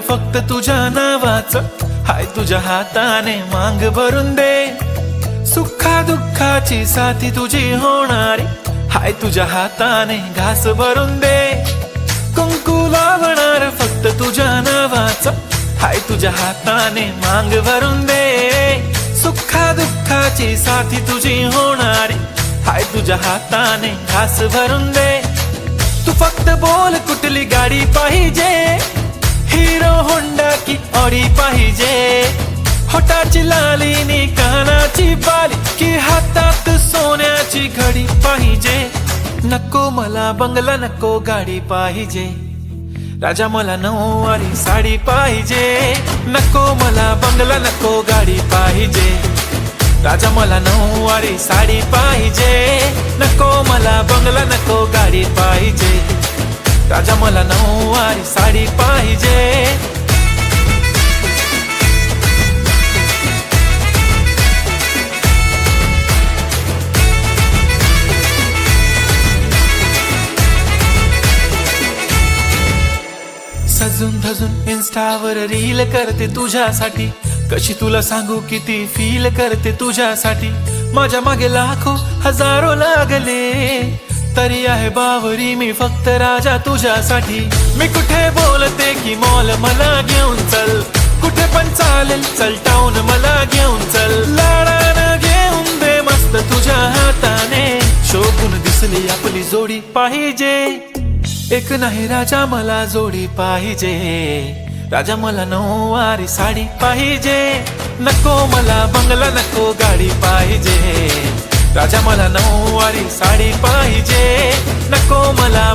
फक्त तुझ्या नावाचं, हाय तुझ्या हाताने मांग भरून दे. सुखा दुःखाची साथी तुझी होणारी, हाय तुझ्या हाताने घास भरून दे. कुंकू लावणार फक्त तुझ्या नावाचं, हाय तुझ्या हाताने मांग भरून दे. सुखा दुःखाची साथी तुझी होणारी, हाय तुझ्या हाताने घास भरून दे. तू फक्त बोल कुठली गाडी पाहिजे, हिरो होंडा की ऑडी पाहिजे. होटाची लाली नी कानाची बाली, की हातात सोन्याची घडी पाहिजे. नको मला बंगला, नको गाडी पाहिजे. राजा मला नऊवारी साडी पाहिजे. नको मला बंगला, नको गाडी पाहिजे. राजा मला नऊवारी साडी पाहिजे. नको मला बंगला, नको गाडी पाहिजे. राजा मला नऊवारी साडी पाहिजे. सजून धजून इन्स्टावर रील करते तुझ्यासाठी, कशी तुला सांगू किती फील करते तुझ्यासाठी. माझ्या मागे लाखो हजारो लागले, तरी आहे बावरी मी फक्त राजा तुझ्यासाठी. मी कुठे बोलते की मॉल मला घेऊन चल, कुठे पण चालेल चल टाऊन मला घेऊन चल. लाडानं घेऊन दे मस्त तुझ्या हाताने, शोभून दिसली आपली जोडी पाहिजे. एक नाही राजा मला जोडी पाहिजे. राजा मला नऊवारी साडी पाहिजे. नको मला बंगला, नको गाडी पाहिजे. राजा मला नऊवारी साडी पाहिजे. नको मला